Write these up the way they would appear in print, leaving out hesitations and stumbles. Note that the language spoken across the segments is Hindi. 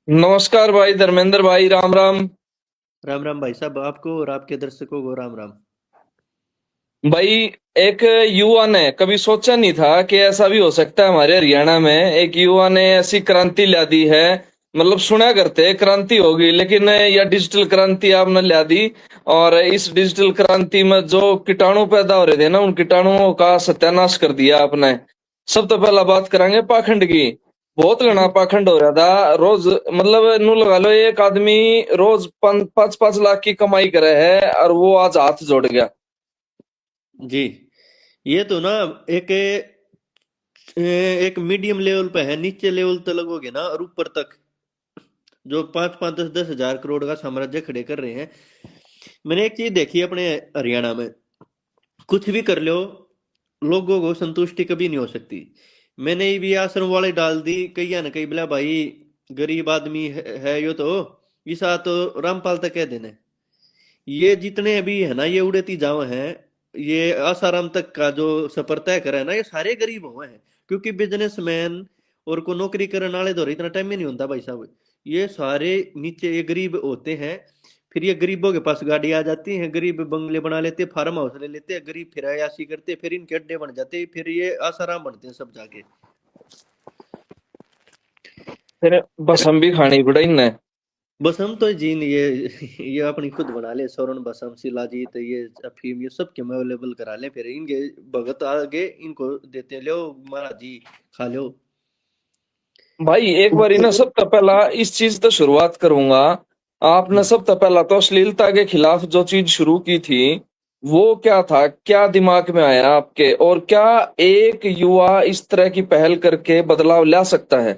नमस्कार भाई धर्मेंद्र भाई, राम राम। राम राम भाई साहब, आपको और आपके दर्शकों को राम राम। भाई, एक युवा ने कभी सोचा नहीं था कि ऐसा भी हो सकता है। हमारे हरियाणा में एक युवा ने ऐसी क्रांति ला दी है। मतलब सुना करते क्रांति होगी, लेकिन यह डिजिटल क्रांति आपने ला दी। और इस डिजिटल क्रांति में जो कीटाणु पैदा हो रहे थे ना, उन कीटाणुओं का सत्यानाश कर दिया आपने। सब तो पहला बात करेंगे पाखंड की। बहुत घना पाखंड हो रहा था रोज। मतलब नू लगा लो, एक आदमी रोज 5-5 लाख की कमाई करे है, और वो आज हाथ जोड़ गया। जी, ये तो ना एक एक मीडियम लेवल पे है। नीचे लेवल तक लगोगे ना और ऊपर तक जो 5-5 10-10 हजार करोड़ का साम्राज्य खड़े कर रहे हैं। मैंने एक चीज देखी अपने हरियाणा में, कुछ भी कर लो, लोगों को संतुष्टि कभी नहीं हो सकती। मैंने भी आश्रम वाले डाल दी कहीं या न कहीं, बोला भाई गरीब आदमी है यो तो ईसा तो रामपाल तक कह देने। ये जितने अभी है ना, ये उड़ती जाव हैं, ये आसाराम तक का जो सफर तय करा है ना, ये सारे गरीब हुए हैं। क्योंकि बिजनेसमैन और को नौकरी करने वाले दौर इतना टाइम ही नहीं होता भाई साहब। ये सारे नीचे ये गरीब होते हैं। फिर ये गरीबों के पास गाड़ी आ जाती है, गरीब बंगले बना लेते, फार्म हाउस ले लेते हैं, गरीब फिर अयाशी करते, फिर इनके अड्डे बन जाते, फिर ये आसाराम बनते हैं सब जाके। फिर बस हम भी खानी पड़ा इनने। बस हम तो जीन ये अपनी खुद बना ले, सोरन बसम शिलाजीत ये अफीम ये सब के अवेलेबल करा ले, फिर इनके भगत आगे इनको देते लो, महाराज जी खा लो। भाई एक बार ना, सबसे पहला इस चीज तो शुरुआत करूंगा। आपने सबसे पहला तो अश्लीलता के खिलाफ जो चीज शुरू की थी, वो क्या था? क्या दिमाग में आया आपके? और क्या एक युवा इस तरह की पहल करके बदलाव ला सकता है?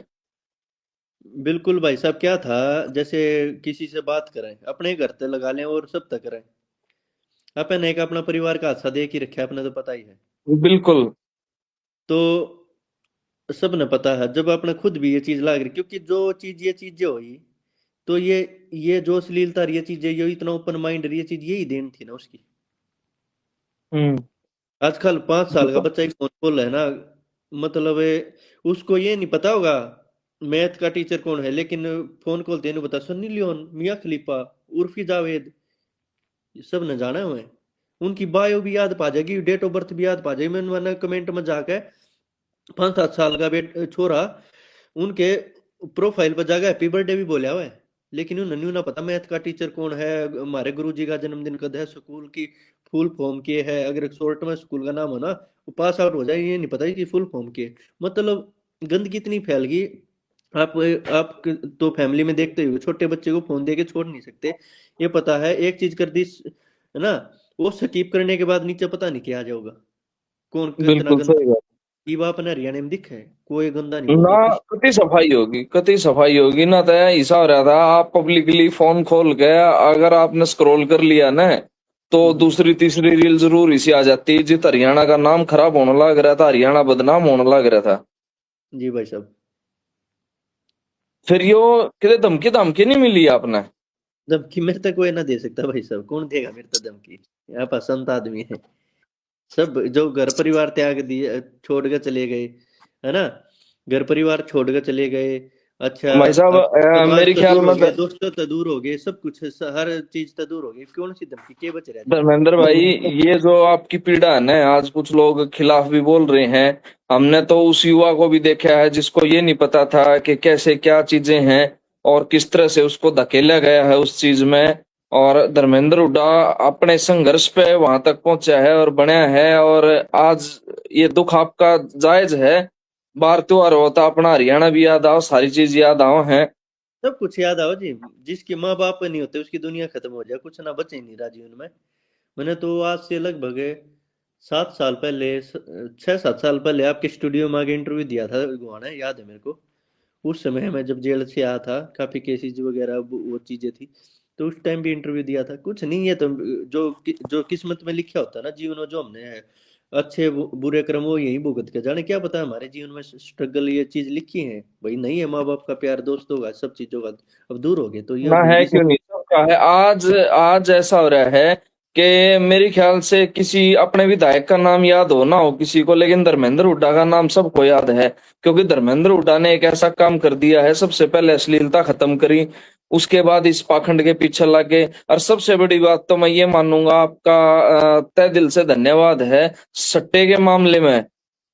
बिल्कुल भाई साहब, क्या था, जैसे किसी से बात करें अपने घर तक लगा लें और सब तक करें। अपन एक अपना परिवार का हादसा देख ही रखा है, अपने तो पता ही है। बिल्कुल। तो सब ने पता है, जब अपने खुद भी ये चीज लाग रही, क्योंकि जो चीज ये चीजें हुई, तो ये जो अश्लीलता रही, ये चीजें, ये इतना ओपन माइंड रही, ये चीज यही देन थी ना उसकी। हम्म। आजकल 5 साल का बच्चा एक फोन खोल है ना, मतलब उसको ये नहीं पता होगा मैथ का टीचर कौन है, लेकिन फोन खोलते नहीं पता सन्नी लियोन, मियां खलीफा, उर्फी जावेद, ये सब न जाना हुए। उनकी बायो भी याद पा जाएगी, डेट ऑफ बर्थ भी याद पा जाएगी। मैंने कमेंट में जाके 5-7 साल का छोरा उनके प्रोफाइल पर जाकर हैप्पी बर्थडे भी बोला हुआ है। लेकिन उन्हें नहीं ना पता मैथ का टीचर कौन है, हमारे गुरुजी का जन्मदिन कद है, स्कूल की फुल फॉर्म की है। अगर एक शॉर्ट में स्कूल का नाम हो ना, वो पास आउट हो जाए, ये नहीं पता कि फुल फॉर्म की है। मतलब गंदगी इतनी फैल गई। आप तो फैमिली में देखते ही हो, छोटे बच्चे को फोन दे के छोड़ नहीं सकते। ये पता है एक चीज कर दी है ना, वो स्कीप करने के बाद नीचे पता नहीं क्या आ जाएगा, कौन कितना बिल्कुल गंदा। सही बात। ये बात अपने हरियाणा में दिखा है, कोई गंदा नहीं ना, बोलता किसी। कति सफाई होगी, कति सफाई होगी ना। तो ऐसा हो रहा था, आप पब्लिकली फोन खोल के अगर आपने स्क्रॉल कर लिया ना, तो हम्म। दूसरी तीसरी रील जरूर इसी आ जाती। जित हरियाणा का नाम खराब होने लग रहा था, हरियाणा बदनाम होने लग रहा था। जी भाई साहब। फिर यो कितने धमकी धमकी नहीं मिली आपने? धमकी मेरे तक कोई ना दे सकता भाई साहब, कौन देगा मेरे तक धमकी। यहाँ पर संत आदमी है, सब जो घर परिवार त्याग दिए, छोड़ के चले गए, है ना, घर परिवार छोड़ के चले गए। अच्छा, भाई साहब, अब समाज मेरे तो ख्याल दूर हो में गए, दोस्तों तो दूर हो गए, सब कुछ हर चीज तो दूर हो गई, कौन सी धमकी के बच रहा जी। धर्मेंद्र भाई, ये जो आपकी पीड़ा है ना, आज कुछ लोग खिलाफ भी बोल रहे हैं। हमने तो उस युवा को भी देखा है जिसको ये नहीं पता था कि कैसे क्या चीजें हैं, और किस तरह से उसको धकेला गया है उस चीज में। और धर्मेंद्र हुड्डा अपने संघर्ष पे वहां तक पहुंचा है और बनया है। और आज ये दुख आपका जायज है। बार त्योहार होता अपना हरियाणा भी याद आओ, सारी चीज याद आओ है। सब कुछ याद आओ जी। जिसके माँ बाप नहीं होते उसकी दुनिया खत्म हो जाए, कुछ ना बचे ही नहीं रहा जीवन में। मैंने तो आज से लगभग 7 साल पहले, 6-7 साल पहले आपके स्टूडियो में आगे इंटरव्यू दिया था गुआना, याद है मेरे को। उस समय मैं जब जेल से आया था, काफी केसेस वगैरह वो चीजें थी, तो उस टाइम भी इंटरव्यू दिया था। कुछ नहीं है तो जो किस्मत में लिखा होता है ना जीवन में, जो हमने है, अच्छे बुरे कर्म वो यही भुगत के जाने, क्या पता हमारे जीवन में स्ट्रगल ये चीज लिखी है भाई, नहीं है माँ बाप का प्यार, दोस्तों का, सब चीजों का अब दूर हो गए, तो ये ना अब है इस। क्यों नहीं, सबका है। आज आज ऐसा हो रहा है कि मेरे ख्याल से किसी अपने विधायक का नाम याद हो ना हो किसी को, लेकिन धर्मेंद्र हुड्डा का नाम सबको याद है। क्योंकि धर्मेंद्र हुड्डा ने एक ऐसा काम कर दिया है, सबसे पहले अश्लीलता खत्म करी, उसके बाद इस पाखंड के पीछे लगे। और सबसे बड़ी बात तो मैं ये मानूंगा, आपका तहे दिल से धन्यवाद है सट्टे के मामले में।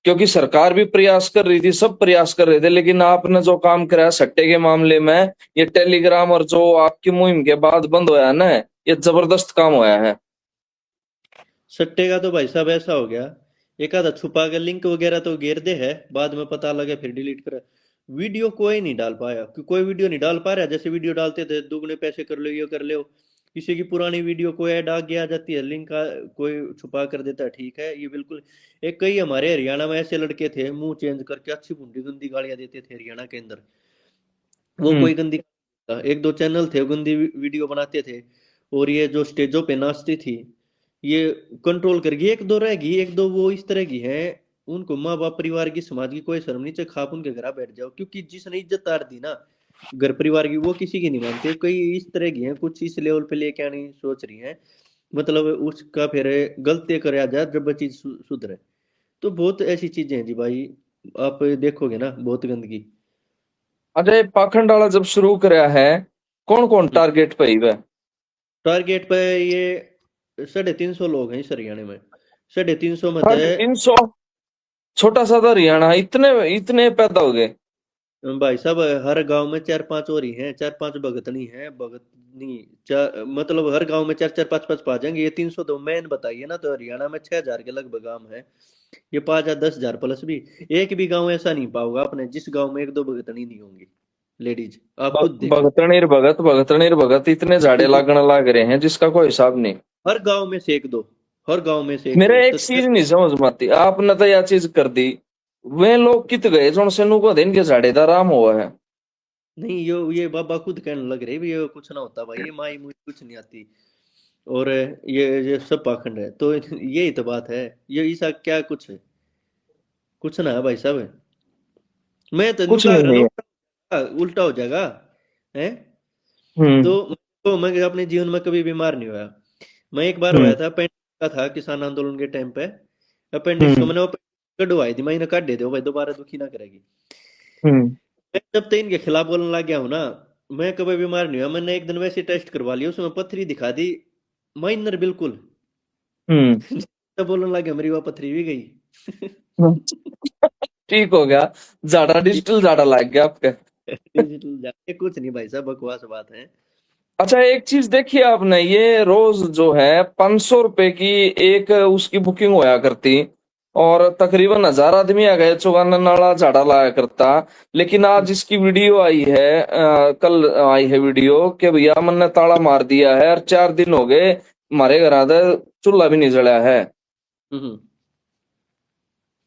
क्योंकि सरकार भी प्रयास कर रही थी, सब प्रयास कर रहे थे, लेकिन आपने जो काम करा सट्टे के मामले में, ये टेलीग्राम और जो आपकी मुहिम के बाद बंद होया ना, ये जबरदस्त काम होया है। सट्टे का तो भाई साहब ऐसा हो गया, एक आधा छुपा के लिंक वगैरह तो घेर दे है, बाद में पता लगे फिर डिलीट कर। वीडियो कोई नहीं डाल पाया, कोई वीडियो नहीं डाल पा रहा। जैसे वीडियो डालते थे दुगने पैसे कर लो, ये कर लो। किसी की पुरानी वीडियो कोई ऐड आगे आ जाती है, लिंक कोई छुपा कर देता है, ठीक है ये बिल्कुल। एक कई हमारे हरियाणा में ऐसे लड़के थे, मुंह चेंज करके अच्छी भुंडी गंदी गालियां देते थे हरियाणा के अंदर। वो हम्म। कोई गंदी, एक दो चैनल थे गंदी वीडियो बनाते थे। और ये जो स्टेजों पे नाचती थी, ये कंट्रोल कर गई। एक दो रहेगी, एक दो वो इस तरह की है, उनको माँ बाप परिवार की समाज की कोई शर्म नहीं, चाहे खाप उनके घर बैठ जाओ, क्योंकि जिसने इज्जत तार दी ना घर परिवार की, वो किसी की नहीं मानते। कई इस तरह की हैं, कुछ इस लेवल पे लेके आनी सोच रही हैं, मतलब उसका फिर गलती कराया जाए जब वो चीज सुधरे। तो बहुत ऐसी चीजें हैं जी भाई, आप देखोगे ना बहुत गंदगी। अजय पाखंड वाला जब शुरू कराया है, कौन कौन टारगेट पे ही वह? टारगेट पे ये 350 लोग हैं इस हरियाणा में। 350 मत है 350? छोटा सा था हरियाणा, इतने इतने पैदा हो गए? भाई साहब। हर गांव में चार पांच और ही हैं, चार पांच भगतनी है, भगतनी चार, मतलब हर गांव में चार चार पांच पांच पा जाएंगे। ये 300 तो मैंने बताइए ना, तो हरियाणा में 6,000 के लगभग गांव है। ये 5,000 10,000 प्लस भी, एक भी गांव ऐसा नहीं पाओगे आपने जिस गांव में एक दो भगतनी नहीं होंगी लेडीज, आप खुद देख लो। भगतणीर भगत, भगतणीर भगत, इतने झाड़े बिल्कुल, लागण लाग रहे हैं जिसका कोई हिसाब नहीं। हर गांव में से एक दो, हर गांव में से एक मेरे दो एक चीज नहीं समझ में आती, आपने तो यह चीज कर दी, वे लोग कित गए जो से नु को दिन के झाड़ेदार आराम हुआ है। नहीं, ये बाबा खुद कहने लग रहे भी ये कुछ ना होता भाई, ये माई मुझे कुछ नहीं आती। और ये सब पाखंड है, तो यही तो बात है। ये ऐसा क्या कुछ है, कुछ ना है भाई साहब। मैं तो कुछ नुका नहीं रहा है ना, ये। उल्टा हो जाएगा है। हम्म। तो मैं अपने जीवन में कभी बीमार नहीं हुआ। मैं एक बार होया हम्म। था, अपेंडिक्स का था किसान आंदोलन के टाइम पे। अपेंडिक्स को हम्म। मैंने कटवाई थी, मैंने काट दे दो भाई, दोबारा दुखी ना करेगी। हम्म। मैं जब तक इनके खिलाफ बोलने लग गया हूँ ना, मैं कभी बीमार नहीं हुआ। मैंने एक दिन वैसे टेस्ट करवा लिया, उसमें पथरी दिखा दी, माइनर बिल्कुल। हम्म। तो बोलने लग गया मेरी वह पथरी भी गई। ठीक हो गया, ज्यादा डिजिटल ज्यादा लग गया आपके। डिजिटल जाके कुछ नहीं भाई साहब, बकवास बात है। अच्छा एक चीज देखी आपने, ये रोज जो है 500 रुपए की एक उसकी बुकिंग होया करती, और तकरीबन 1000 आदमी आ गए चौगाना नाला झाड़ा लाया करता। लेकिन आज इसकी वीडियो आई है, कल आई है वीडियो कि भैया मैंने ताला मार दिया है और 4 दिन हो गए हमारे घर आधा चूल्हा भी नहीं जला है। हम्म।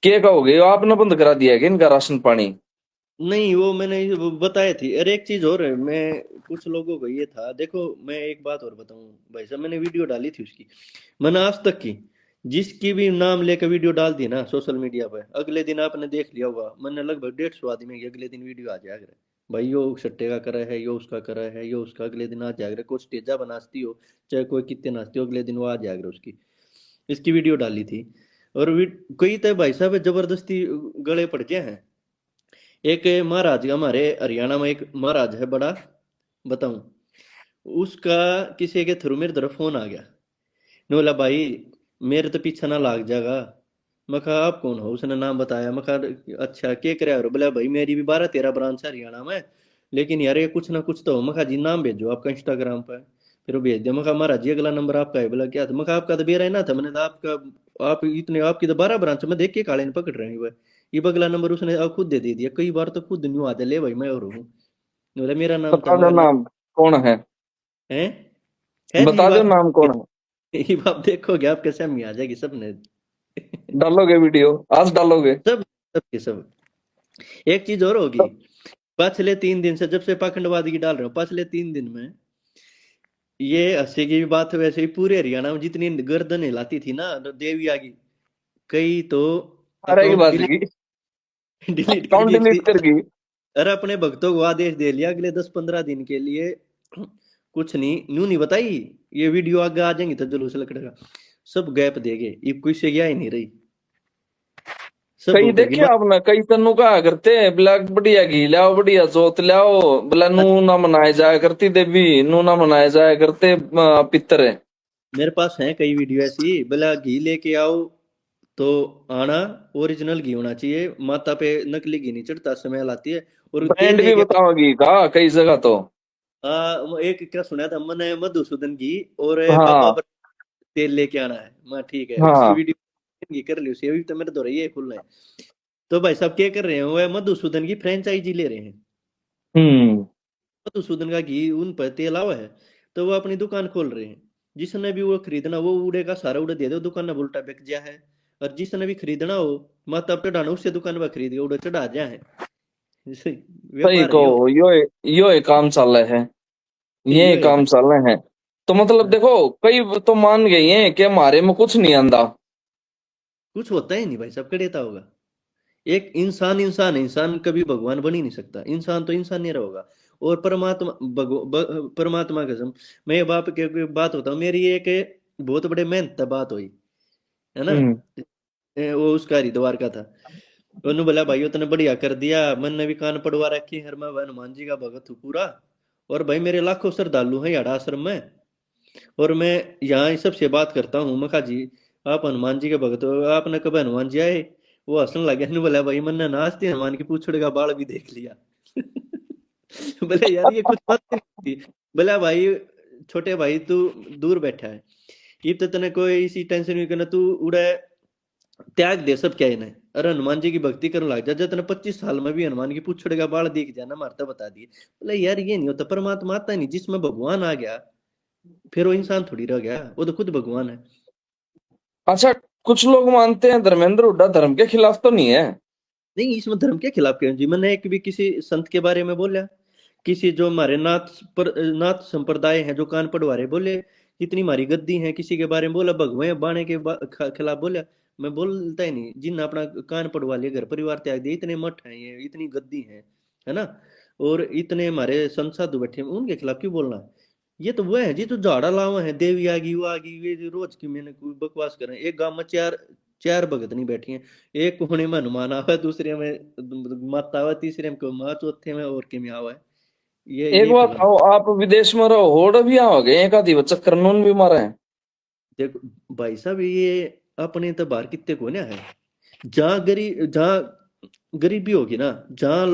क्या कहोगे, आपने बंद करा दिया है कि इनका राशन पानी? नहीं, वो मैंने वो बताई थी। अरे एक चीज और है, मैं कुछ लोगों को ये था, देखो मैं एक बात और बताऊं भाई साहब, मैंने वीडियो डाली थी उसकी, मैंने आज तक की जिसकी भी नाम लेकर वीडियो डाल दी ना सोशल मीडिया पे, अगले दिन आपने देख लिया होगा, मैंने लगभग 150 आदमी की अगले दिन वीडियो आ जाएगा भाई, यो सट्टे का करा है, यो उसका करा है, यो उसका, अगले दिन आ जाएगा। कोई स्टेजा बनाती हो, चाहे कोई कितने नाचती हो, अगले दिन वो आ जाएगा उसकी। इसकी वीडियो डाली थी। और कई तो भाई साहब जबरदस्ती गले पड़ गए हैं। एक महाराज, हमारे हरियाणा में एक महाराज है बड़ा, बताऊं, उसका किसी के थ्रू मेरे तरफ फोन आ गया। ने बोला भाई मेरे तो पीछा ना लाग जाएगा। मैं कहा आप कौन हो, उसने नाम बताया। मैं कहा अच्छा क्या करे यार, बोला भाई मेरी भी 12 13 ब्रांच है हरियाणा में, लेकिन यार ये कुछ ना कुछ तो हो। मैं कहा जी नाम भेजो आपका इंस्टाग्राम पर। फिर वो भेज दिया। मैं कहा महाराज जी अगला नंबर आपका है। बोला क्या था। मैं कहा आपका तो बेरा ही ना था। मैंने कहा आपका, आप इतने, आपकी तो 12 ब्रांच में देख के काले ने पकड़ रहे हैं। ये अगला नंबर उसने अब खुद दे दिया। कई बार तो खुद न्यू आते ले भाई मैं और हूँ। बोला मेरा नाम था। बता मैं दो कहा नाम कौन है, है है जी, बता ये दो आप नाम कौन है। ये आप देखोगे आपके सामने आ जाएगी सबने। डालोगे वीडियो, आज डालोगे? सब सब के सब। एक चीज और होगी, पिछले 3 दिन से जब से पाखंडवादी की डाल रहे हो, पिछले 3 दिन में ये हंसी की भी बात है, वैसे ही पूरे हरियाणा में जितनी गर्दन हिलाती थी ना तो देवी आ गई। कई तो अरे की अकाउंट बात डिलीट की, डिलीट कर अकाउंट दिए डिलीट थी। कर गई। अरे अपने भक्तों को आदेश दे लिया अगले 10 15 दिन के लिए कुछ नहीं, न्यू नहीं बताई। ये वीडियो आगे आ जाएंगी तो जुलूस लकड़ेगा, सब गैप देगे, ये कोई से गया ही नहीं रही, सब कई भूखेगी देखे आपने, कई तनु कहा करते ब्लैक बढ़िया घी लाओ, बढ़िया जोत लाओ, बोला नू ना मनाए जाया करती देवी, नू ना मनाए जाया करते पितर। मेरे पास है कई वीडियो ऐसी, बोला घी लेके आओ तो आना, ओरिजिनल घी होना चाहिए, माता पे नकली घी नहीं चढ़ता, स्मेल आती है। और तेल ब्रांड भी लेके बताओ घी का कई जगह तो। एक क्या सुना था मैंने, मधुसूदन घी और बाबा हाँ पर तेल लेके आना है, मैं ठीक है, उसकी हाँ। वीडियो घी कर ली उसे, अभी तो मेरे तो रही है फुल है। तो भाई साहब क्या कर रहे हैं, वो मधुसूदन की फ्रेंचाइजी ले रहे हैं। हम्म। मधुसूदन का घी उन पर तेल आवा है, तो वो अपनी दुकान खोल रहे हैं। जिसने भी वो खरीदना, वो उड़े का सारा उड़े दे दो, दुकान में उल्टा बिक गया है। और जिसने भी खरीदना हो, माता पे चढ़ाना, उससे दुकान पर खरीद के उड़े चढ़ा दिया है। जैसे सही व्यापार ये कहो, यो एक काम चल रहे हैं, यो ये है काम भाई। चल रहे हैं। तो मतलब हाँ, देखो, कई तो मान गई हैं कि हमारे में कुछ नहीं आंदा। कुछ होता ही नहीं भाई साहब, कड़ेता होगा। एक इंसान इंसान है, इंसान कभी भगवान बन ही नहीं सकता, इंसान तो इंसान नहीं रहेगा। और परमात्मा परमात्मा कसम, मैं बाप के बात होता हूँ, मेरी एक बहुत बड़े मेहनत बात हुई है ना। हम्म। वो उसका हरिद्वार का था। उन्होंने बोला भाई उतने बढ़िया कर दिया, मन ने भी कान पड़वा रखी, हर मैं हनुमान जी का भगत हूँ पूरा। और भाई मेरे लाखों श्रद्धालु हैं यार आश्रम में। और मैं यहाँ इस सबसे बात करता हूँ, मैं कहा जी आप हनुमान जी के भगत हो, आपने कभी हनुमान जी आए? वो हंसने लगे, ने बोला भाई मैंने नाचते हनुमान की पूछड़ का बाल भी देख लिया। बोले यार ये कुछ बात नहीं थी। बोला भाई छोटे भाई तू दूर बैठा है, ये तो तने कोई इसी टेंशन नहीं करना, तू उड़े त्याग दे सब क्या इन्हें, अरे हनुमान जी की भक्ति करने लग जा, जब तने 25 साल में भी हनुमान की पूछड़ का बाल दिख जाना मारता बता दिए। बोले यार ये नहीं होता, परमात्मा आता नहीं, जिसमें भगवान आ गया फिर वो इंसान थोड़ी रह गया, वो तो खुद भगवान है। अच्छा, कुछ लोग मानते हैं धर्मेंद्र हुड्डा धर्म के खिलाफ तो नहीं है। नहीं इसमें धर्म के खिलाफ क्यों जी, मैंने एक भी किसी संत के बारे में बोला? किसी जो हमारे नाथ संप्रदाय है जो कान पटवारे बोले, कितनी हमारी गद्दी है, किसी के बारे में बोला भगवे बाणे के खिलाफ बोला? मैं बोलता ही नहीं, जिन अपना कान पटवा लिया, घर परिवार त्याग दिया, इतने मठ हैं, ये इतनी गद्दी है ना, और इतने हमारे संत साधु बैठे हैं, उनके खिलाफ क्यों बोलना है? ये तो वो है जी जो झाड़ा लावा है, देवी आ गई वो आ गई, ये जो रोज की मैंने कोई बकवास कर रहे हैं। एक गांव में चार चार भगत नहीं बैठी हैं, एक कोने में हनुमान आवा है, दूसरे में माता आवा है, तीसरे में कोई माँ, चौथे में और के में आवा है। एक ये बात फिलहाल आओ, आप विदेश में रहो, होड़ भी आओगे, एक आधी बच्चा करनून भी मारे हैं। देखो भाई साहब, ये अपने तो बाहर कितने को ना है, जहाँ गरीबी होगी ना, जहाँ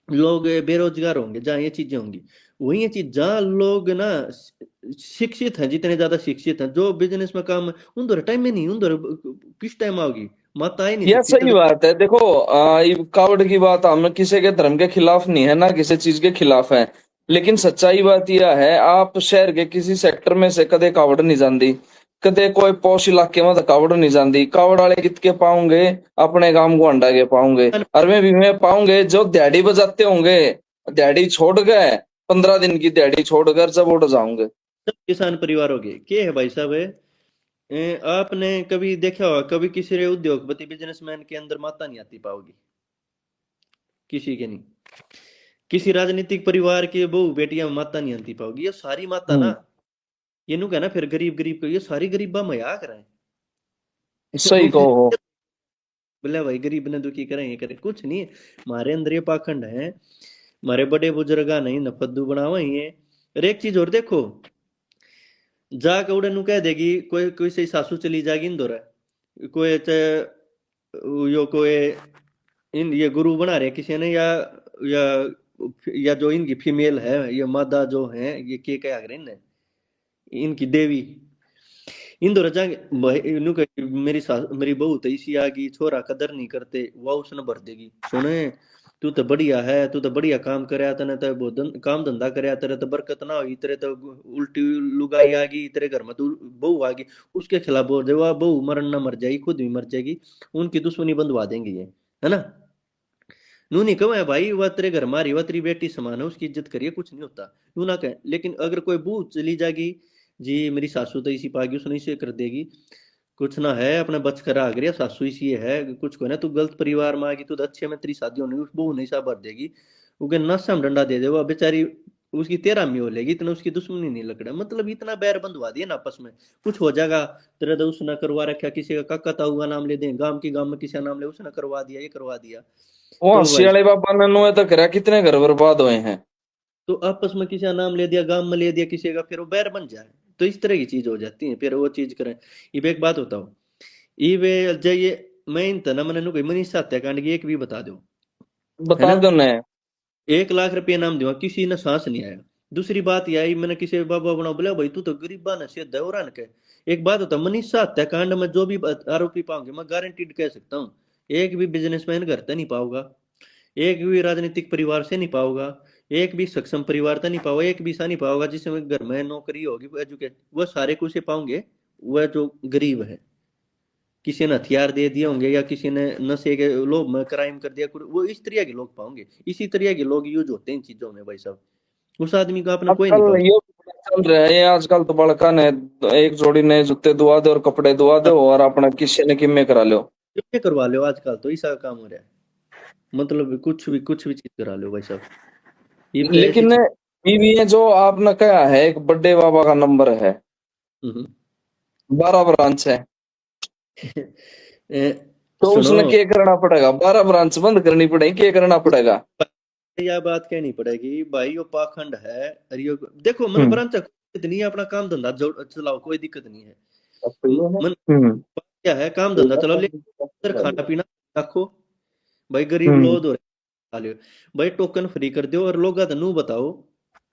लोग बेरोजगार होंगे, जहाँ ये चीजें होंगी, वही ये चीज जहाँ लोग ना शिक्षित हैं, जितने ज्यादा शिक्षित हैं, जो बिजनेस में काम, उन दर टाइम में नहीं, उन दर किस टाइम आओगी, माता आ ही नहीं यह सकती सही तब। बात है। देखो ये कावड़ की बात, हम किसी के धर्म के खिलाफ नहीं है ना किसी चीज के खिलाफ है, लेकिन सच्चाई बात यह है, आप शहर के किसी सेक्टर में से कदे कावड़ नहीं जाती, कदे कोई पौष इलाके में तो कावड़ नहीं जाती, कावड़ वाले कितके पाऊंगे, अपने गांव को अंडा के पाऊंगे। और मैं भी मैं पाऊंगे जो दिहाड़ी बजाते होंगे, दिहाड़ी छोड़ गए, 15 दिन की दिहाड़ी छोड़कर जब उठ जाऊंगे। सब किसान परिवार हो गए, क्या है भाई साहब है? आपने कभी देखा होगा, कभी किसी रे उद्योगपति बिजनेसमैन के अंदर माता नहीं आती पाओगी, किसी के नहीं। किसी राजनीतिक परिवार के बहू बेटियां माता नहीं आती पाओगी, ये सारी माता ना, हम्म। ये नु कहना फिर गरीब गरीब को, ये सारी गरीबा मजाक रहे सही हैं। कहो। बोले भाई गरीब ने दुखी करें, ये करें, कुछ नहीं है। हमारे अंदर ये पाखंड है, हमारे बड़े बुजुर्गा नहीं न फद्दू बनावा ही है। और एक चीज और देखो, जाके उड़े नु कह देगी, कोई कोई सही सासू चली जाएगी इंदौर, कोई यो कोई इन ये गुरु बना रहे किसी ने, या या जो इनकी फीमेल है, ये मादा जो है, ये के क्या कर रहे हैं इनकी देवी, इंदौर जाएंगे भाई, इन्हों मेरी मेरी बहू तो इसी आ गई, छोरा कदर नहीं करते, वह उसने भर देगी, सुने तू तो बढ़िया है, तू तो बढ़िया काम करया, तने तो बहुत काम धंधा करया, तेरे तो बरकत ना हुई, तेरे तो उल्टी लुगाई आ गई, तेरे घर में तू बहू आ गई, उसके खिलाफ बोल दे, वह बहू मरन ना मर जाएगी, खुद भी मर जाएगी, उनकी दुश्मनी बंधवा देंगे ये, है ना। नू नहीं कहो है भाई वह तेरे घर मारी, वह तेरी बेटी समान है, उसकी इज्जत करिए, कुछ नहीं होता, यूं ना कहे। लेकिन अगर कोई बू चली जाएगी, जी मेरी सासू तो इसी पागी, उसने इसे कर देगी, कुछ ना है अपने बच कर आ गया, सासू इसी है, कुछ को ना तू गलत परिवार में आ गई, तू तो अच्छे में तेरी शादी होनी, उस बहू नहीं सा भर देगी, उनके नस में डंडा दे देगा बेचारी, उसकी 13वीं हो लेगी, इतना उसकी दुश्मनी नहीं लग रहा, मतलब इतना बैर बंधवा दिया ना आपस में। कुछ हो जाएगा, तेरा तो उसने करवा रखा, किसी का काका ताऊ का नाम ले दें, गांव में किसी का नाम ले, उसने करवा दिया, ये करवा दिया। वो तो हंसी भाई, वाले बाबा ने नुए तक करा, कितने घर बर्बाद हुए हैं। तो आपस में किसी का नाम ले दिया, गांव में ले दिया किसी का, फिर वो बैर बन जाए। तो इस तरह की चीज हो जाती है, फिर वो चीज करें। इब एक बात बताओ, इवे जाइए, मैं इन तना मैंने कोई मनीष हत्याकांड की एक भी बता दो, है बता ना? दो न। 1 लाख रुपया नाम दूंगा, किसी ने सांस नहीं आया। दूसरी बात यह आई, मैंने किसी बाबा बना बोला, भाई तू तो गरीबा ने से दौरान के। एक बात होता, मनीषा हत्याकांड में जो भी आरोपी पाऊंगे, मैं गारंटीड कह सकता हूँ, एक भी बिजनेसमैन घर से नहीं पाऊंगा, एक भी राजनीतिक परिवार से नहीं पाऊंगा, एक भी सक्षम परिवार से नहीं पाऊंगा, एक भी सा नहीं पाऊंगा जिसमें घर में नौकरी होगी, एजुकेट, वो सारे को से पाऊंगे, वह जो गरीब है। किसी ने हथियार दे दिए होंगे, या किसी ने नशे के लोभ में क्राइम कर दिया, वो इस तरह के लोग पाओगे, इसी तरह के लोग यूज होते हैं इन चीजों में भाई साहब। उस आदमी को आपने कोई नहीं आजकल पाओ। ये चल रहा है, ये आजकल तो बड़का ने एक जोड़ी नए जूते दुआ दो और कपड़े दुआ दो और अपना किसी ने किम्मे करा लो। ये करवा लो, आजकल तो ऐसा काम हो रहा है, मतलब कुछ भी चीज करा लो भाई साहब। ये तो ऐसी लेकिन चीज। बीवी है जो आपने कहा है एक बड़े बाबा का नंबर है, हम्म। 12 ब्रांच है, ए, तो सुनो, उसने क्या करना पड़ेगा? 12 ब्रांच बंद करनी पड़ेगी, क्या करना पड़ेगा? यह बात कहनी पड़ेगी भाई, यो पाखंड है। अरे यो देखो, मन हम्म। ब्रांच नहीं है, अपना काम धंधा चलाओ, कोई दिक्कत नहीं है। मन हम्म। क्या है, काम धंधा चलाओ, लेकिन खाना पीना रखो। भाई गरीब हम्म। लोग हो रहे हैं, भाई टोकन फ्री कर दो, और लोग नु बताओ,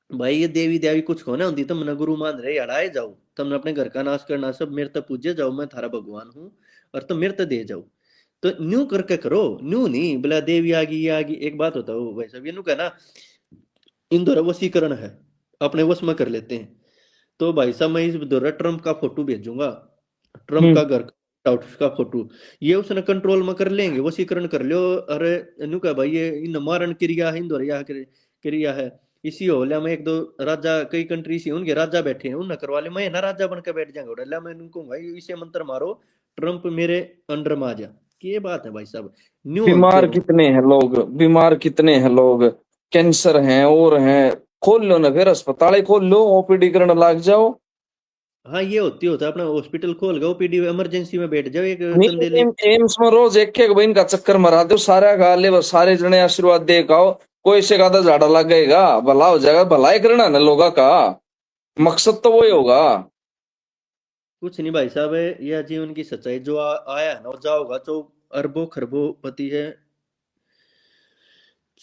भाई ये देवी देवी कुछ होना होती, तुमने गुरु मान रहे अड़ाए जाओ, तुमने अपने घर का नाश करना, सब मेरे तक पूजे जाओ, मैं थारा भगवान हूँ, और तुम मेरे तक दे जाओ। तो न्यू करके करो, न्यू नहीं बोला देवी आ गई, ये आ गई। एक बात होता है भाई साहब, ये न्यू कहना, इन द्वारा वशीकरण है, अपने वश में कर लेते हैं। तो भाई साहब, मैं इस दौरान ट्रम्प का फोटो भेजूंगा, ट्रम्प का हम्म। घर आउट का फोटो, ये उसने कंट्रोल में कर लेंगे, वशीकरण कर लो। अरे नु का भाई, ये इन मारण क्रिया है, इन द्वारा यह क्रिया है। इसी होल्या में एक दो राजा, कई कंट्री से उनके राजा बैठे हैं, उन्हें करवा ले, मैं ना राजा बन के बैठ जाऊंगा, मैं उनको भाई इसे मंत्र मारो, ट्रम्प मेरे अंडर में आ जा। ये बात है भाई साहब, न्यू बीमार कह रहा हूँ। कितने हैं लोग, बीमार कितने हैं लोग, कैंसर हैं और हैं। खोल लो ना, फिर अस्पताल ही खोल लो, ओपीडी करने लग जाओ। हाँ, ये होता है, अपना हॉस्पिटल खोल गए, ओपीडी इमरजेंसी में बैठ जाओ, एक नहीं, चंदे ले। एम्स में रोज एक एक बहन का चक्कर मरा दो, सारा गा ले, बस सारे जने आशीर्वाद दे गाओ। कोई से का तो झाड़ा लग गएगा, भला हो जाएगा, भलाई करना ना लोगा का मकसद तो वही होगा। कुछ नहीं भाई साहब, यह जीवन की सच्चाई, जो आया है ना वो जाओगा, जो अरबों खरबों पति है,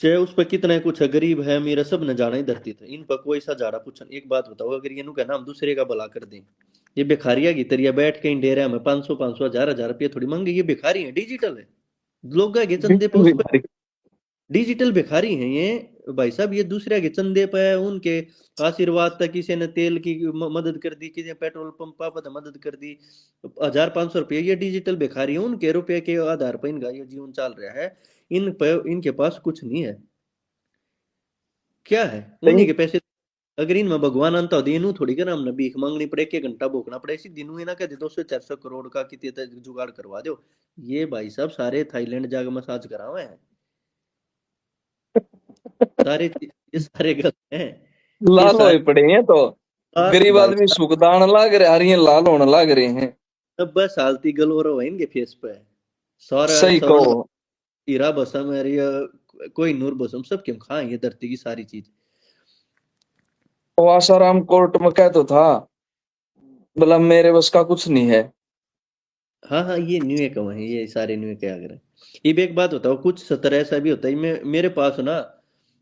चाहे उस पर कितना कुछ है, गरीब है मेरा सब न जाना ही धरती था, इन पर कोई सा झाड़ा पूछन। एक बात बताओ, अगर ये नु कहना हम दूसरे का भला कर दें, ये भिखारिया की तरिया बैठ के इन डेरा में 500 500 हजार रुपये थोड़ी मांगे, ये भिखारी है, डिजिटल है, लोग के चंदे पे बिल्कुल उस भी पर भारी। डिजिटल भिखारी हैं ये भाई साहब। ये दूसरे के चंदे पे उनके आशीर्वाद तक, किसी ने तेल की मदद कर दी, किसी ने पेट्रोल पंप पर मदद कर दी, 1000 500 रुपये, ये डिजिटल भिखारी है, उनके रुपए के आधार पर इनका ये जीवन चल रहा है। इन पर इनके पास कुछ नहीं है, क्या है उन्हीं के पैसे। अगर इनमें भगवान अंत हो दिनू थोड़ी कर, हमने भीख मांगनी पड़े, 1 घंटा भोगना पड़े, इसी दिनू ही ना कहते 200 400 करोड़ का कितने जुगाड़ करवा दो। ये भाई साहब सारे थाईलैंड जाकर मसाज करावे हैं, सारे ये सारे गलत हैं, ये लाल सारे होए पड़े हैं तो गरीब भाई आदमी साहब। सुखदान लाग रहे, हरिये लाल होने लग रहे हैं। अब बस हालती गलोरो है इनके फेस पे, सारा सही श्रवण कहो। हीरा बसम है, कोई नूर बसम, सब क्यों खाए ये धरती की सारी चीज। वो आसाराम कोर्ट में कह तो था, बोला मेरे बस का कुछ नहीं है। हाँ हाँ, ये न्यू कम है, ये सारे न्यू के आगे ये भी। एक बात बताओ, कुछ सतर ऐसा भी होता है, मेरे पास ना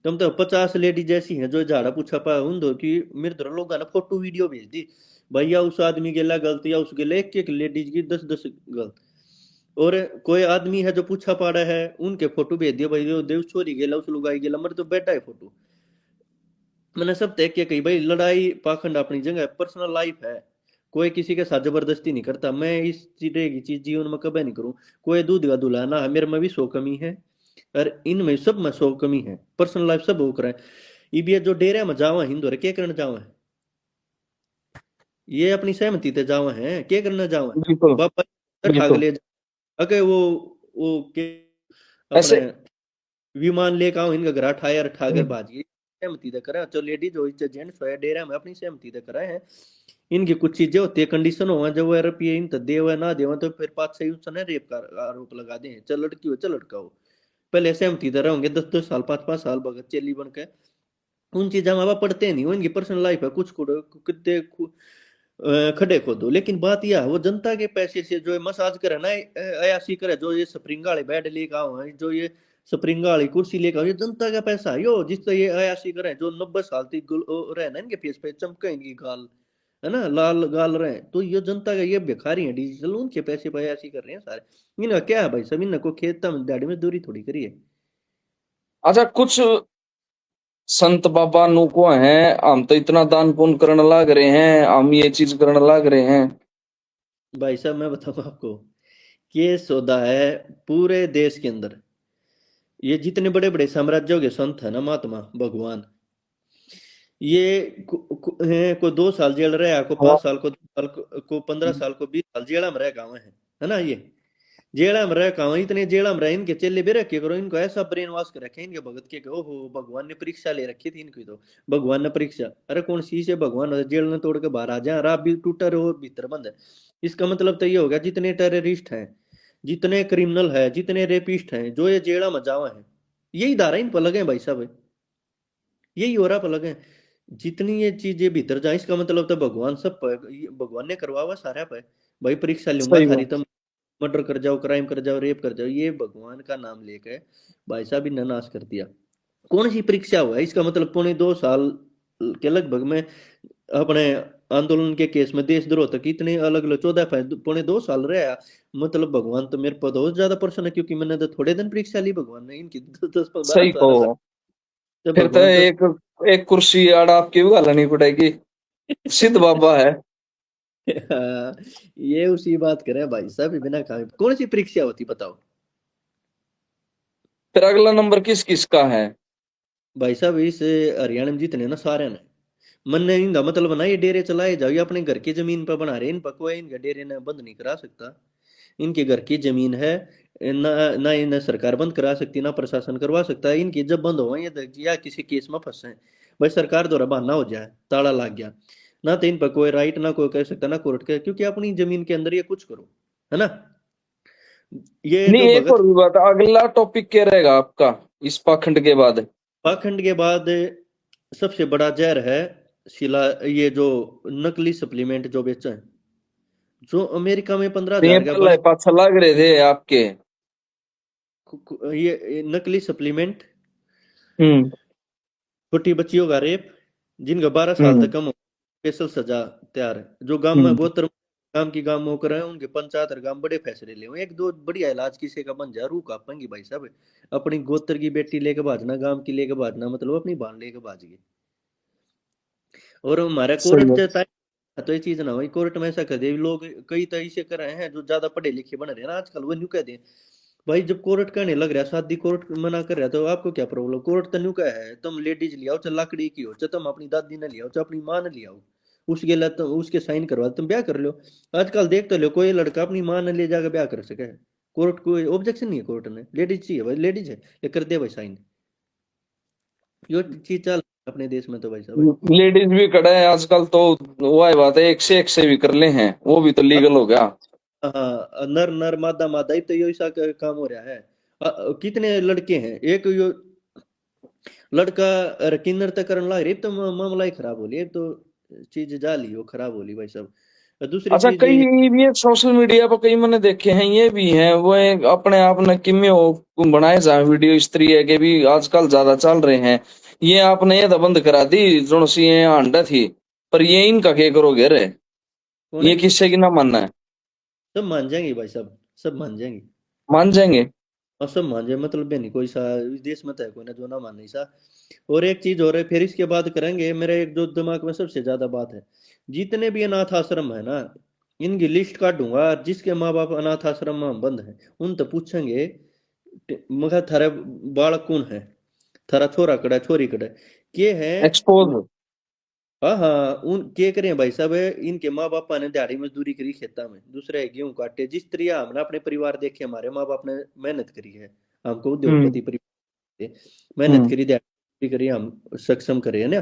कम तो 50 लेडीज ऐसी हैं जो झाड़ा पूछा पा उन दो की, मेरे तरह लोग ना फोटो वीडियो भेज दी, भैया उस आदमी के ला गलत, या उसके लिए एक एक लेडीज की 10 10 गलत। और कोई आदमी है जो पूछा पाड़ा है, उनके फोटो भेज दिया, भाई जो देव छोरी गेला, उस लुगाई गेला, मर तो बेटा है फोटो। मैंने सब देख के कही, भाई लड़ाई पाखंड अपनी जगह, पर्सनल लाइफ है, कोई किसी के साथ जबरदस्ती नहीं करता, मैं इस तरह की चीज जीवन में कभी नहीं करूं। कोई दूध का दुलाना है, मेरे में भी 100 कमी है, और इनमें सब में 100 कमी है, पर्सनल लाइफ सब हो है। ये जो डेरे में जावा हिंदू क्या करने जावा है, ये अपनी सहमति ते जावा है, क्या करने जावा है। बिल्कुल। बाबा ठाक बिल्कुल। ले अगे वो के अपने ऐसे विमान लेके आओ, इनका घर ठायर ठाकर बाजी। सहमति से करा, जो लेडीज हो जेंट्स हो डेरा में अपनी सहमति से कराए हैं। इनकी कुछ चीजें होती है, कंडीशन हो जब वो रुपये इन तो दे ना दे तो फिर पाँच सही उसने रेप का आरोप लगा दे, चल लड़की हो चल लड़का हो। पहले सहमति से रहेंगे 10-10 साल 5-5 साल भगत चेली बन के, उन चीजा माँ बाप पढ़ते नहीं, वो इनकी पर्सनल लाइफ है, कुछ कितने खड्डे खोदो। लेकिन बात यह है वो जनता के पैसे से जो मसाज करे ना, अयासी करे, जो ये स्प्रिंग वाले बेड लेके आओ हैं, जो ये स्प्रिंग वाली कुर्सी लेके आओ, ये जनता का पैसा है यो, जिससे ये अयासी करे। जो 90 साल तक रहे ना इनके फेस पे चमके इनकी गाल, है ना, लाल गाल रहे, तो ये जनता का ये भिखारी है डिजिटल, उनके पैसे पे अयासी कर रहे हैं सारे। इनका क्या है भाई सब, इनको खेत दाड़ी में दूरी थोड़ी करी है। अच्छा कुछ संत बाबा नु को हैं, हम तो इतना दान पुण्य करने लाग रहे हैं, हम ये चीज करने लाग रहे हैं। भाई साहब मैं बताऊं आपको, ये सौदा है पूरे देश के अंदर। ये जितने बड़े बड़े साम्राज्यों के संत है ना, महात्मा भगवान, ये को 2 साल जेल रहे, को 5 साल, को 2 साल, को 15 साल, को 20 साल जेड़ा में रह गाँव है ना। ये जेड़ा में रह गाँव, इतने जेड़ा में रहे, इनके चेले भी रखे करो, इनको ऐसा ब्रेन वॉश कर रखे इनके भगत के, ओहो भगवान ने परीक्षा ले रखी थी इनकी, तो भगवान ने परीक्षा, अरे कौन सी से भगवान जेल ने तोड़ के बाहर आ जाए, रात भी टूटा रहे और भीतर बंद है। इसका मतलब तो ये हो गया जितने टेररिस्ट हैं, जितने क्रिमिनल है, जितने रेपिस्ट हैं, जो ये जेड़ा में जावा है, यही धारा इन पर लगे हैं भाई साहब, यही हो रहा पर लगे हैं। जितनी ये चीजें भीतर जाए, इसका मतलब तो भगवान सब पर, भगवान ने करवा हुआ सारा पर। भाई परीक्षा लूंगा सही थारी, बात। तुम मर्डर कर जाओ, क्राइम कर जाओ, रेप कर जाओ, ये भगवान का नाम लेके भाई साहब इन्हें नाश कर दिया। कौन सी परीक्षा हुआ है? इसका मतलब पौने 2 साल के लगभग में अपने आंदोलन के केस में देशद्रोह तक इतने अलग अलग 14 पौने 2 साल रहा। मतलब भगवान तो मेरे पर बहुत ज्यादा प्रसन्न है, क्योंकि मैंने तो थोड़े दिन परीक्षा ली, भगवान ने इनकी 10-10 12 सही 12 साल। कहो। जब फिर तो भगवान तो एक एक कुर्सी आड़ आपकी भी घालनी पड़ेगी, सिद्ध बाबा है। ये उसी बात करे भाई साहब, बिना खाए कौन सी परीक्षा होती बताओ। फिर अगला नंबर किस किस का है? भाई साहब इस हरियाणा में जितने ना सारे ने मन ने इनका मतलब बना, ये डेरे चलाए जाओ, ये अपने घर की जमीन पर बना रहे, इन पर कोई इनका डेरे ने बंद नहीं करा सकता। इनके घर की जमीन है, ना ना इन्हें सरकार बंद करा सकती, ना प्रशासन करवा सकता है। इनकी जब बंद हो ये या किसी केस में फंसे, भाई सरकार द्वारा बहाना हो जाए, ताला लग गया, ना तो इन पर कोई राइट, ना कोई कह सकता, ना कोर्ट के, क्योंकि अपनी जमीन के अंदर ये कुछ करो, है ना। ये नहीं जो एक भगत और भी बात, अगला टॉपिक क्या रहेगा आपका इस पाखंड के बाद? पाखंड के बाद सबसे बड़ा जहर है शिला, ये जो नकली सप्लीमेंट जो बेचा है, जो अमेरिका में पंद्रह ये हजार का पहले बड़ा, पाछा लग रहे थे आपके। ये नकली सप्लीमेंट, हम्म। छोटी बच्चियों का रेप, जिनका 12 साल हम्म। तक कम हो, स्पेशल सजा तैयार है। जो गांव में हम्म। गोत्र गांव की गांव में होकर हैं, उनके पंचायत और गांव बड़े फैसले ले, एक दो बढ़िया इलाज किसी का बन जाए, रूह कांपेंगी भाई साहब। अपनी गोत्र की बेटी लेके भाजना, गांव की लेके भाजना, मतलब अपनी बाण लेके भाज गए। और हमारा सही कोर्ट है। जता है, तो ये चीज ना वही कोर्ट में ऐसा कर दे, लोग कई तो ऐसे कर रहे हैं जो ज्यादा पढ़े लिखे बन रहे हैं ना आजकल, वो न्यू कह दे। भाई जब कोर्ट कहने लग रहा है, शादी कोर्ट मना कर रहा है, तो आपको क्या प्रॉब्लम? कोर्ट तो न्यू का है, तुम लेडीज ले आओ, चाहे लाकड़ी की हो, चाहे तुम अपनी दादी ने ले आओ, चाहे अपनी माँ ने ले आओ, उसके लिए तुम उसके साइन करवा तुम ब्याह कर लो। आजकल देख तो लो, कोई लड़का अपनी माँ ने ले जाकर ब्याह कर सके, कोर्ट कोई ऑब्जेक्शन नहीं है, कोर्ट ने लेडीज चाहिए भाई, लेडीज है ये कर दे भाई साइन। यो चीज चल अपने देश में तो भाई साहब। लेडीज भी खड़ा है आजकल तो। वो है बात है, एक से भी कर ले हैं, वो भी तो लीगल हो गया। हाँ नर नर मादा मादा ही तो यो ऐसा काम हो रहा है। कितने लड़के हैं, एक यो लड़का किन्नर तक करने लग रही, तो मामला ही खराब हो लिया, तो चीज जाली वो खराब हो ली भाई साहब। दूसरी अच्छा चीज कई ये सोशल मीडिया पर कई मैंने देखे हैं, ये भी हैं वो एक अपने आप ने किमे हो बनाए जा वीडियो स्त्री है के भी आजकल ज्यादा चल रहे हैं। ये आपने ये तो बंद करा दी जो सी ये अंडा थी, पर ये इनका क्या करोगे रे? कौन ये है, किससे की ना मानना है? सब मान जाएंगे भाई साहब, सब मान जाएंगे। मान जाएंगे। और सब मान जाए मतलब है नहीं कोई सा, इस देश में तो है कोई ना जो ना मान नहीं सा। और एक चीज और है, फिर इसके बाद करेंगे, मेरे एक जो दिमाग में सबसे ज्यादा बात है, जितने भी अनाथ आश्रम है ना, इनकी लिस्ट काटूंगा, जिसके माँ बाप अनाथ आश्रम में बंद है, उन तो पूछेंगे मगर थारे बालक कौन है, थारा छोरा कड़ा छोरी कड़ा के है। एक्सपोज। हाँ हाँ, उन के करें भाई साहब, इनके माँ बाप ने दिहाड़ी मजदूरी करी खेता में, दूसरे गेहूं काटे, जिस तरह हमने अपने परिवार देखे, हमारे माँ बाप ने मेहनत करी है, हमको हम्म। उद्योगपति परिवार थे, मेहनत हम्म। करी दिहाड़ी, करिए, हम सक्षम करें, है ना।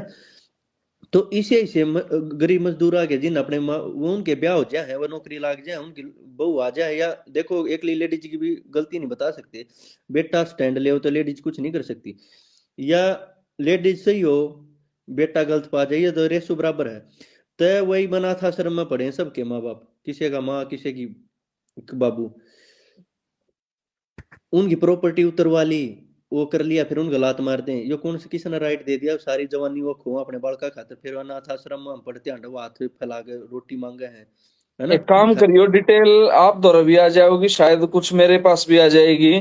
तो इसे इसे गरीब मजदूर आ गए जिन अपने वो उनके ब्याह हो जाए हैं, वो नौकरी लाग जाए, उनकी बहू आ जाए, या देखो एक लेडीज की भी गलती नहीं बता सकते, बेटा स्टैंड ले हो तो लेडीज कुछ नहीं कर सकती, या लेडीज सही हो, बेटा गलत पा जाइए तो रेसो बराबर है। तो वही अनाथ आश्रम में पड़े हैं सबके माँ बाप, किसी का माँ किसी की बाबू, उनकी प्रॉपर्टी उतरवा ली, वो कर लिया, फिर उनको लात मार दें, ये कौन से किसने राइट दे दिया सारी जवानी वो खो अपने बालका खाते, फिर अनाथ आश्रम में हम पढ़ते हैं, वो हाथ फैला के रोटी मांगे हैं, है ना, एक काम भिखारी। करियो, डिटेल आप द्वारा भी आ जाओगी, शायद कुछ मेरे पास भी आ जाएगी।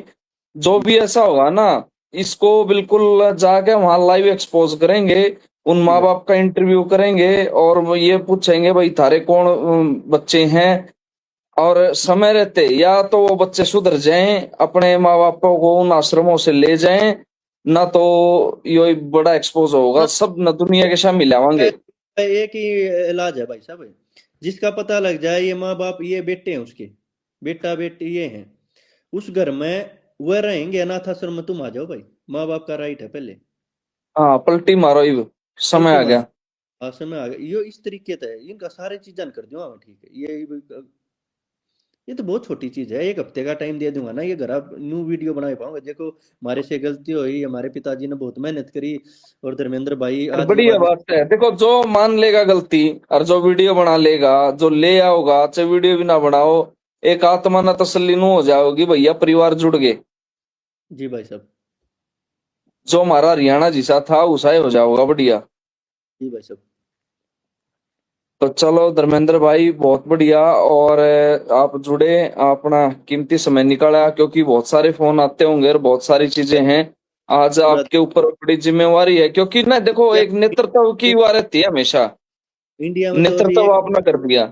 जो जी भी ऐसा होगा ना, इसको बिल्कुल जाके वहां लाइव एक्सपोज करेंगे, उन जी माँ भाई। बाप का इंटरव्यू करेंगे, और वो ये पूछेंगे भाई थारे कौन बच्चे हैं। और समय रहते या तो वो बच्चे सुधर जाएं, अपने माँ बापों को उन आश्रमों से ले जाएं, ना तो ये बड़ा एक्सपोज होगा, हाँ, सब न दुनिया के सामने मिलावांगे। एक ही इलाज है भाई साहब, जिसका पता लग जाए ये माँ बाप ये बेटे हैं उसके, बेटा बेटी ये हैं, उस घर में वह रहेंगे अनाथ आश्रम में, तुम आ जाओ भाई, माँ बाप का राइट है पहले। हाँ, पलटी मारो, ये समय पलटी आ मार, गया। आश्रम में आ गए, ये इस तरीके से है, इनका सारे चीज जान कर दो, हाँ ठीक है, ये तो बहुत छोटी चीज है, एक हफ्ते का टाइम दे दूंगा ना, ये घर आप न्यू वीडियो बना पाऊंगा, देखो हमारे से गलती हुई, हमारे पिताजी ने बहुत मेहनत करी, और धर्मेंद्र भाई और आज के बढ़िया बाद बात है, देखो जो मान लेगा गलती और जो वीडियो बना लेगा, जो ले आओगा, चाहे वीडियो भी ना बनाओ, एक आत्मा ना तसल्ली नु हो जाओगी भैया, परिवार जुड़ गए। जी भाई साहब। जो हमारा हरियाणा जिसा था उसा ही हो जाओगा बढ़िया। जी भाई साहब। तो चलो धर्मेंद्र भाई, बहुत बढ़िया। और आप जुड़े, अपना कीमती समय निकाला, क्योंकि बहुत सारे फोन आते होंगे और बहुत सारी चीजें हैं। आज पूरा आपके ऊपर बड़ी जिम्मेवारी है, क्योंकि ना देखो, एक नेतृत्व की वार रहती है हमेशा। इंडिया में तो अभी नेतृत्व एक, आपने कर दिया।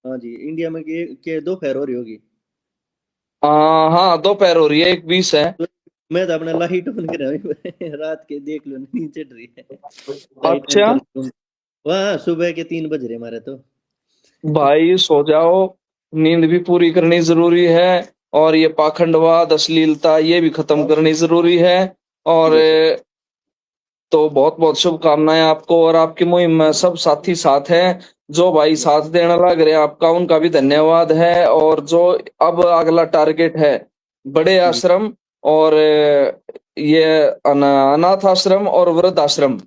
हाँ जी, इंडिया में के दो पैर हो रही होगी। हाँ, दोपहर हो रही है, 1:20 है। तो मैं तो अपना लाइट ऑन कर रात के देख लो नींद चढ़ रही है, लाइट ऑन अच्छा कर लूं। वहाँ सुबह के 3 बज रहे हमारे तो। भाई, सो जाओ, नींद भी पूरी करनी जरूरी है, और ये पाखंडवाद अश्लीलता ये भी खत्म करनी जरूरी है। जी और भाई साहब। तो बहुत बहुत शुभकामनाएं आपको, और आपकी मुहिम में सब साथी साथ हैं। जो भाई जी साथ देने लग रहे हैं आपका, उनका भी धन्यवाद है। और जो अब अगला टारगेट है, बड़े जी आश्रम, और ये अनाथ आश्रम और वृद्ध आश्रम,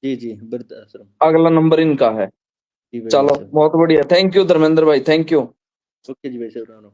जी जी, वृद्ध आश्रम। अगला नंबर इनका है। जी भाई चलो, साहब। बहुत बढ़िया, थैंक यू धर्मेंद्र भाई, थैंक यू। ओके जी भाई साहब।